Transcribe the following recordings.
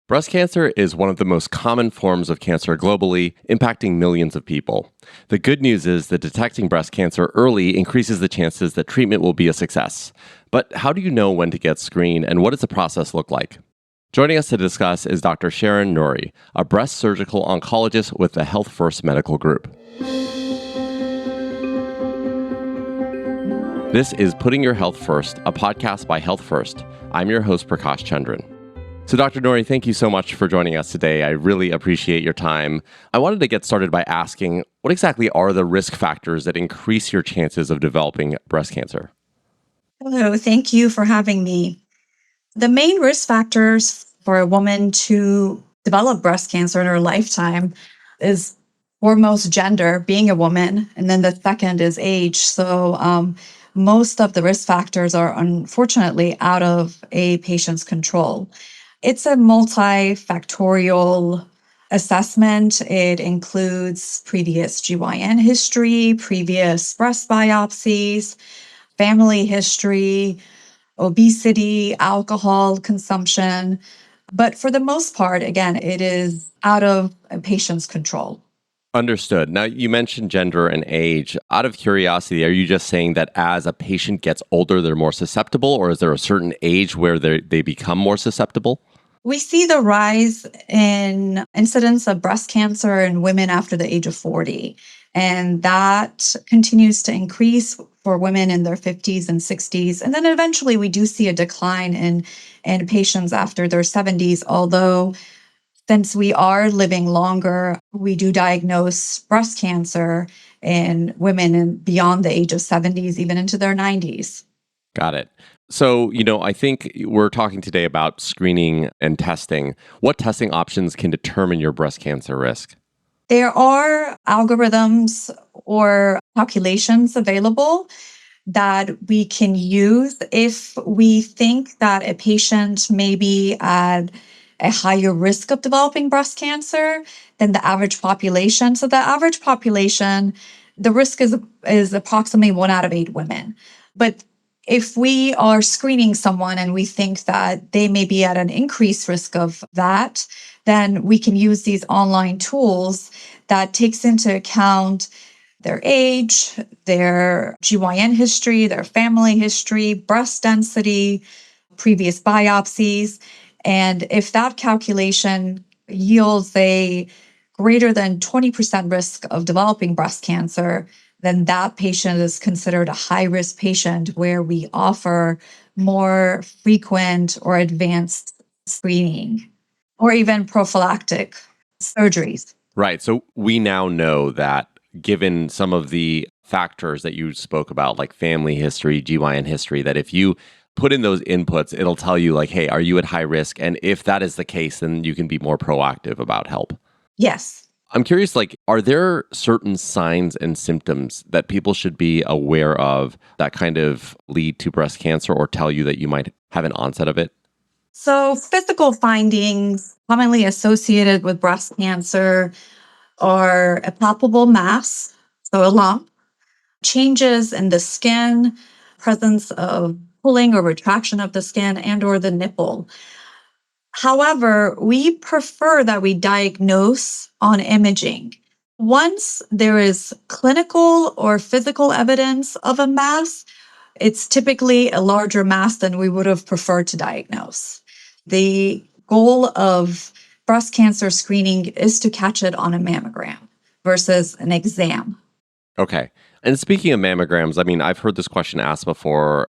Breast cancer is one of the most common forms of cancer globally, impacting millions of people. The good news is that detecting breast cancer early increases the chances that treatment will be a success. But how do you know when to get screened, and what does the process look like? Joining us to discuss is Dr. Sharon Nouri, a breast surgical oncologist with the Health First Medical Group. This is Putting Your Health First, a podcast by Health First. I'm your host, Prakash Chandran. So, Dr. Nouri, thank you so much for joining us today. I really appreciate your time. I wanted to get started by asking, what exactly are the risk factors that increase your chances of developing breast cancer? Hello, thank you for having me. The main risk factors for a woman to develop breast cancer in her lifetime is foremost gender, being a woman, and then the second is age. Most of the risk factors are unfortunately out of a patient's control. It's a multifactorial assessment. It includes previous GYN history, previous breast biopsies, family history, obesity, alcohol consumption. But for the most part, again, it is out of a patient's control. Understood. Now, you mentioned gender and age. Out of curiosity, are you just saying that as a patient gets older, they're more susceptible, or is there a certain age where they become more susceptible? We see the rise in incidence of breast cancer in women after the age of 40. And that continues to increase for women in their 50s and 60s. And then eventually we do see a decline in patients after their 70s, although since we are living longer, we do diagnose breast cancer in women beyond the age of 70s, even into their 90s. Got it. So, I think we're talking today about screening and testing. What testing options can determine your breast cancer risk? There are algorithms or calculations available that we can use if we think that a patient may be at a higher risk of developing breast cancer than the average population. So the average population, the risk is approximately 1 out of 8 women. But if we are screening someone and we think that they may be at an increased risk of that, then we can use these online tools that takes into account their age, their GYN history, their family history, breast density, previous biopsies. And if that calculation yields a greater than 20% risk of developing breast cancer, then that patient is considered a high risk patient where we offer more frequent or advanced screening or even prophylactic surgeries. Right. So we now know that given some of the factors that you spoke about, like family history, GYN history, that if you put in those inputs, it'll tell you, like, hey, are you at high risk? And if that is the case, then you can be more proactive about help. Yes. I'm curious, like, are there certain signs and symptoms that people should be aware of that kind of lead to breast cancer or tell you that you might have an onset of it? So, physical findings commonly associated with breast cancer are a palpable mass, so a lump, changes in the skin, presence of pulling or retraction of the skin and or the nipple. However, we prefer that we diagnose on imaging. Once there is clinical or physical evidence of a mass, it's typically a larger mass than we would have preferred to diagnose. The goal of breast cancer screening is to catch it on a mammogram versus an exam. Okay. And speaking of mammograms, I mean, I've heard this question asked before.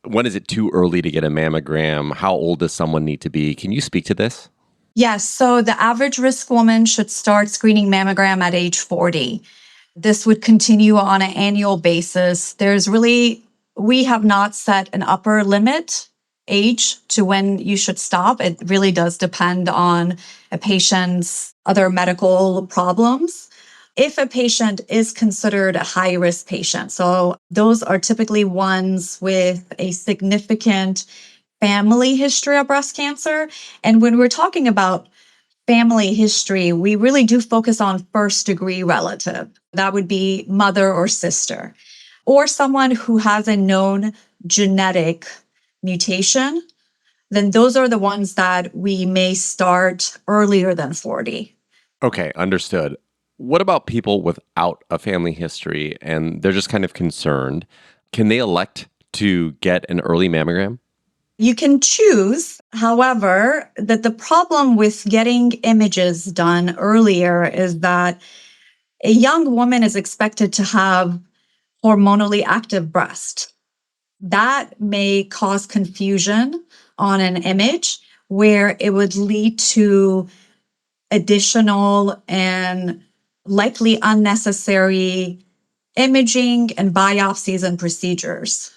When is it too early to get a mammogram? How old does someone need to be? Can you speak to this? Yes, so the average risk woman should start screening mammogram at age 40. This would continue on an annual basis. We have not set an upper limit age to when you should stop. It really does depend on a patient's other medical problems. If a patient is considered a high risk patient, so those are typically ones with a significant family history of breast cancer. And when we're talking about family history, we really do focus on first degree relative. That would be mother or sister, or someone who has a known genetic mutation then those are the ones that we may start earlier than 40. Okay, understood. What about people without a family history and they're just kind of concerned? Can they elect to get an early mammogram? You can choose, however, that the problem with getting images done earlier is that a young woman is expected to have hormonally active breast. That may cause confusion on an image where it would lead to additional and likely unnecessary imaging and biopsies and procedures.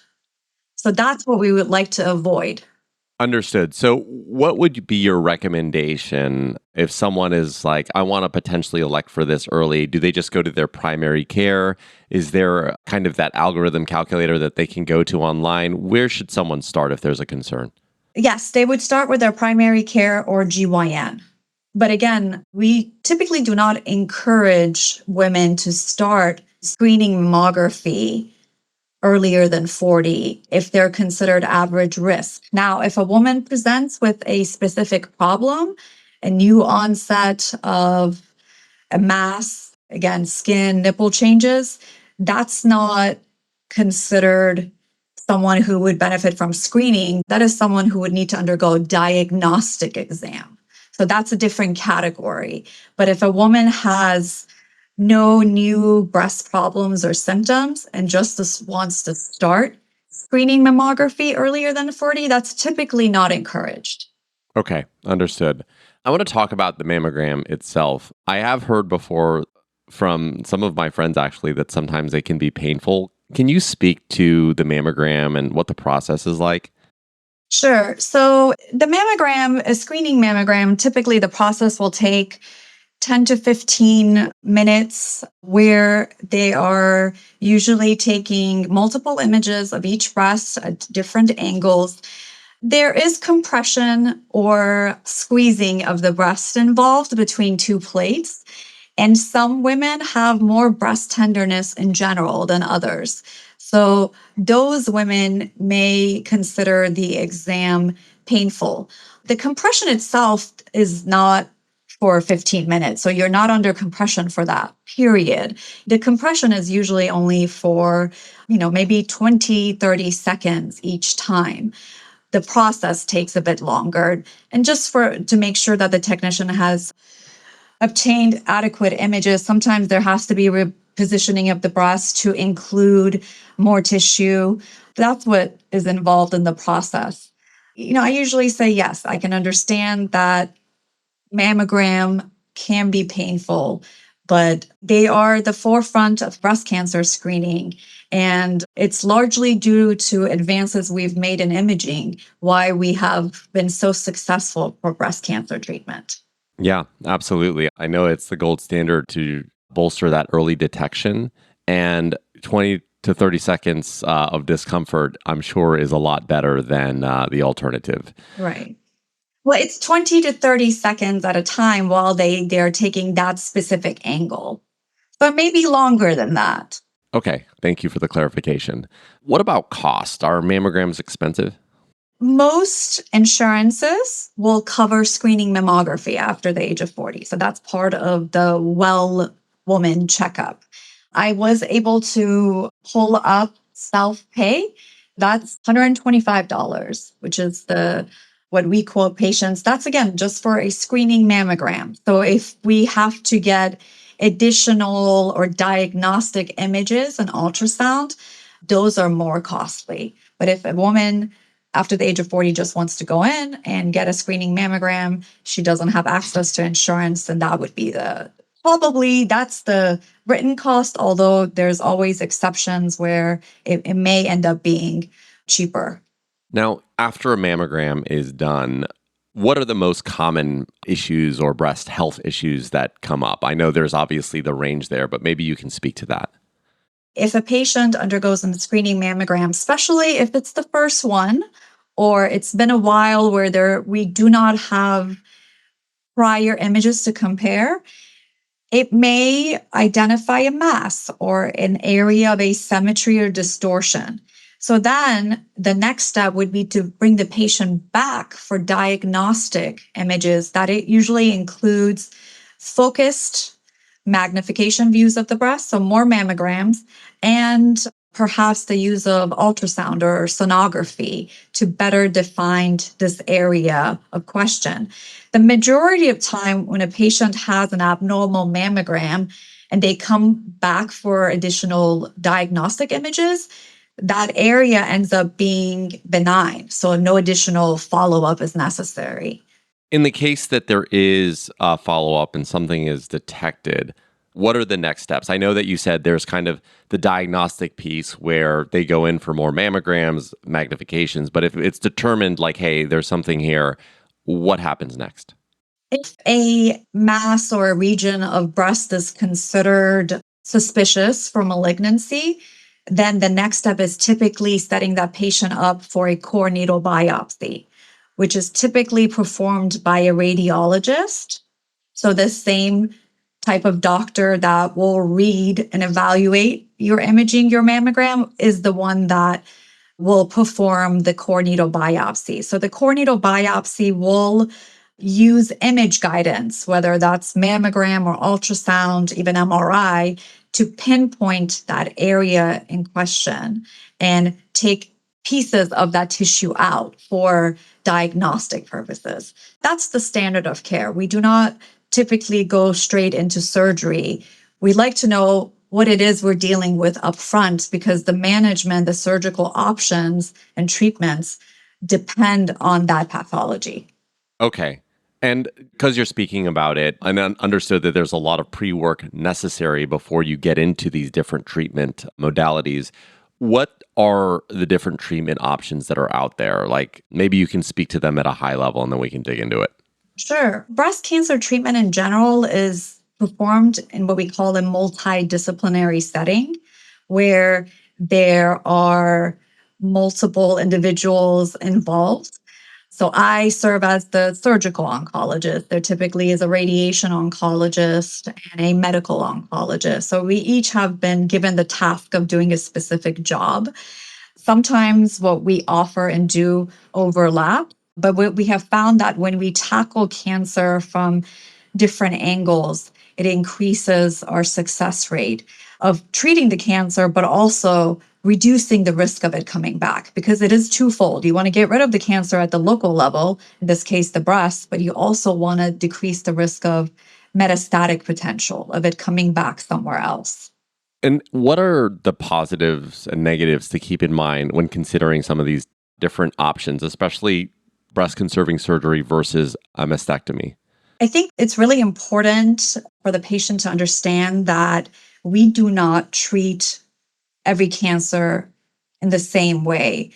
So that's what we would like to avoid. Understood. So, what would be your recommendation if someone is like, I want to potentially elect for this early? Do they just go to their primary care? Is there kind of that algorithm calculator that they can go to online? Where should someone start if there's a concern? Yes, they would start with their primary care or GYN. But again, we typically do not encourage women to start screening mammography earlier than 40 if they're considered average risk. Now, if a woman presents with a specific problem, a new onset of a mass, again, skin, nipple changes, that's not considered someone who would benefit from screening. That is someone who would need to undergo a diagnostic exam. So that's a different category. But if a woman has no new breast problems or symptoms and just wants to start screening mammography earlier than 40, that's typically not encouraged. Okay, understood. I want to talk about the mammogram itself. I have heard before from some of my friends actually that sometimes they can be painful. Can you speak to the mammogram and what the process is like? Sure. So the mammogram, a screening mammogram, typically the process will take 10 to 15 minutes where they are usually taking multiple images of each breast at different angles. There is compression or squeezing of the breast involved between two plates. And some women have more breast tenderness in general than others. So those women may consider the exam painful. The compression itself is not for 15 minutes. So you're not under compression for that period. The compression is usually only for, maybe 20, 30 seconds each time. The process takes a bit longer. And just to make sure that the technician has obtained adequate images, sometimes there has to be repositioning of the breast to include more tissue. That's what is involved in the process. I usually say, yes, I can understand that mammogram can be painful, but they are the forefront of breast cancer screening. And it's largely due to advances we've made in imaging, why we have been so successful for breast cancer treatment. Yeah, absolutely. I know it's the gold standard to bolster that early detection, and 20 to 30 seconds of discomfort, I'm sure, is a lot better than the alternative. Right. Well, it's 20 to 30 seconds at a time while they're taking that specific angle, but maybe longer than that. Okay, thank you for the clarification. What about cost? Are mammograms expensive? Most insurances will cover screening mammography after the age of 40. So that's part of the well woman checkup. I was able to pull up self pay. That's $125, which is what we quote patients. That's again just for a screening mammogram. So if we have to get additional or diagnostic images and ultrasound, those are more costly. But if a woman after the age of 40 just wants to go in and get a screening mammogram, she doesn't have access to insurance, and that would be that's the written cost, although there's always exceptions where it may end up being cheaper. Now, after a mammogram is done, what are the most common issues or breast health issues that come up? I know there's obviously the range there, but maybe you can speak to that. If a patient undergoes a screening mammogram, especially if it's the first one, or it's been a while where we do not have prior images to compare, it may identify a mass or an area of asymmetry or distortion. So then the next step would be to bring the patient back for diagnostic images that it usually includes focused magnification views of the breast, so more mammograms, and perhaps the use of ultrasound or sonography to better define this area of question. The majority of time when a patient has an abnormal mammogram and they come back for additional diagnostic images, that area ends up being benign. So no additional follow-up is necessary. In the case that there is a follow-up and something is detected, what are the next steps? I know that you said there's kind of the diagnostic piece where they go in for more mammograms, magnifications, but if it's determined like, hey, there's something here, what happens next? If a mass or a region of breast is considered suspicious for malignancy, then the next step is typically setting that patient up for a core needle biopsy, which is typically performed by a radiologist. So the same type of doctor that will read and evaluate your imaging, your mammogram, is the one that will perform the core needle biopsy. So the core needle biopsy will use image guidance, whether that's mammogram or ultrasound, even MRI, to pinpoint that area in question and take pieces of that tissue out for diagnostic purposes. That's the standard of care. We do not typically go straight into surgery. We like to know what it is we're dealing with up front because the management, the surgical options and treatments depend on that pathology. Okay. And because you're speaking about it, I understood that there's a lot of pre-work necessary before you get into these different treatment modalities. What are the different treatment options that are out there? Like maybe you can speak to them at a high level and then we can dig into it. Sure. Breast cancer treatment in general is performed in what we call a multidisciplinary setting, where there are multiple individuals involved. So I serve as the surgical oncologist. There typically is a radiation oncologist and a medical oncologist. So we each have been given the task of doing a specific job. Sometimes what we offer and do overlap, but what we have found that when we tackle cancer from different angles, it increases our success rate of treating the cancer, but also reducing the risk of it coming back because it is twofold. You want to get rid of the cancer at the local level, in this case, the breast, but you also want to decrease the risk of metastatic potential of it coming back somewhere else. And what are the positives and negatives to keep in mind when considering some of these different options, especially breast conserving surgery versus a mastectomy? I think it's really important for the patient to understand that we do not treat every cancer in the same way.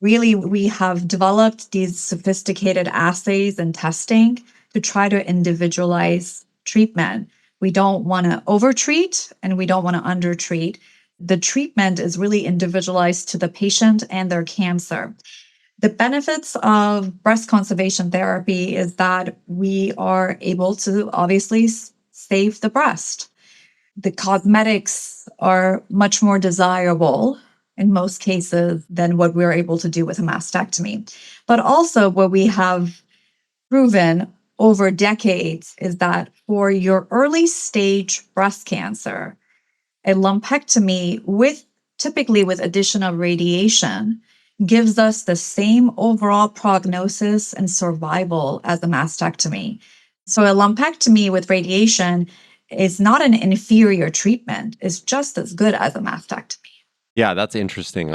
Really, we have developed these sophisticated assays and testing to try to individualize treatment. We don't want to overtreat and we don't want to undertreat. The treatment is really individualized to the patient and their cancer. The benefits of breast conservation therapy is that we are able to obviously save the breast. The cosmetics are much more desirable in most cases than what we're able to do with a mastectomy. But also, what we have proven over decades is that for your early stage breast cancer, a lumpectomy typically with addition of radiation gives us the same overall prognosis and survival as a mastectomy. So a lumpectomy with radiation is not an inferior treatment. It's just as good as a mastectomy. Yeah, that's interesting.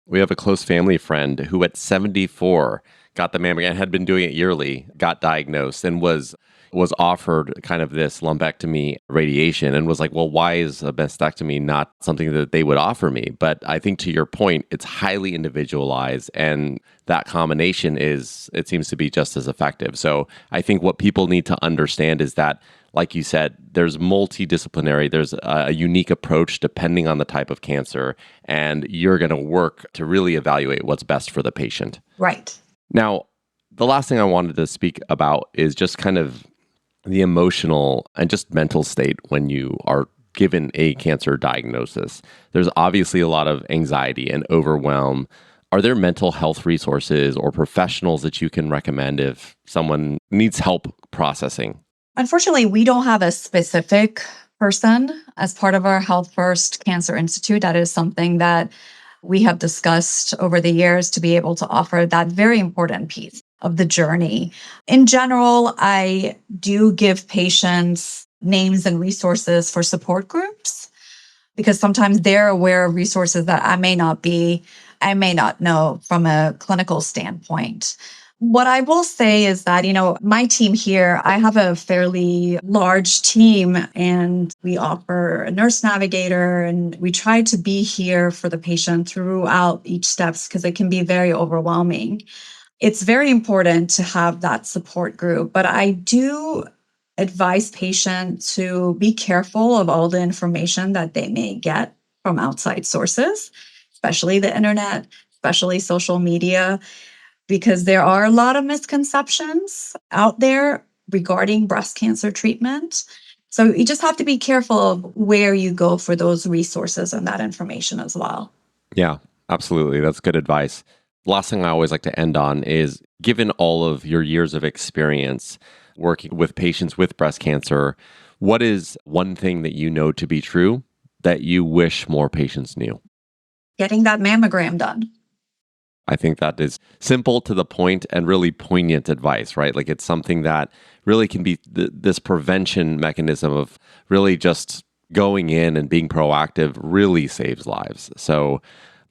We have a close family friend who at 74 got the mammogram and had been doing it yearly, got diagnosed and was offered kind of this lumpectomy radiation and was like, well, why is a mastectomy not something that they would offer me? But I think to your point, it's highly individualized and that combination it seems to be just as effective. So I think what people need to understand is that, like you said, there's multidisciplinary, there's a unique approach depending on the type of cancer, and you're going to work to really evaluate what's best for the patient. Right. Now, the last thing I wanted to speak about is just kind of the emotional and just mental state when you are given a cancer diagnosis? There's obviously a lot of anxiety and overwhelm. Are there mental health resources or professionals that you can recommend if someone needs help processing? Unfortunately, we don't have a specific person as part of our Health First Cancer Institute. That is something that we have discussed over the years to be able to offer that very important piece of the journey. In general, I do give patients names and resources for support groups because sometimes they're aware of resources that I may not know from a clinical standpoint. What I will say is that, my team here, I have a fairly large team and we offer a nurse navigator and we try to be here for the patient throughout each steps because it can be very overwhelming. It's very important to have that support group, but I do advise patients to be careful of all the information that they may get from outside sources, especially the internet, especially social media, because there are a lot of misconceptions out there regarding breast cancer treatment. So you just have to be careful of where you go for those resources and that information as well. Yeah, absolutely. That's good advice. Last thing I always like to end on is, given all of your years of experience working with patients with breast cancer, what is one thing that you know to be true that you wish more patients knew? Getting that mammogram done. I think that is simple to the point and really poignant advice, right? Like, it's something that really can be this prevention mechanism of really just going in and being proactive really saves lives. So,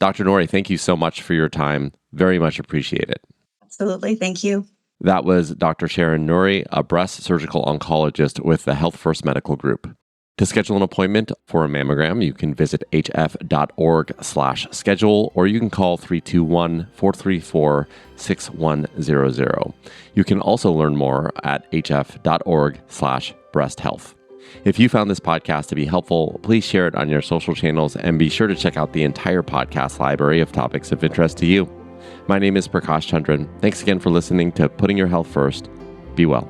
Dr. Nouri, thank you so much for your time. Very much appreciate it. Absolutely. Thank you. That was Dr. Sharon Nouri, a breast surgical oncologist with the Health First Medical Group. To schedule an appointment for a mammogram, you can visit hf.org/schedule, or you can call 321-434-6100. You can also learn more at hf.org/breasthealth. If you found this podcast to be helpful, please share it on your social channels and be sure to check out the entire podcast library of topics of interest to you. My name is Prakash Chandran. Thanks again for listening to Putting Your Health First. Be well.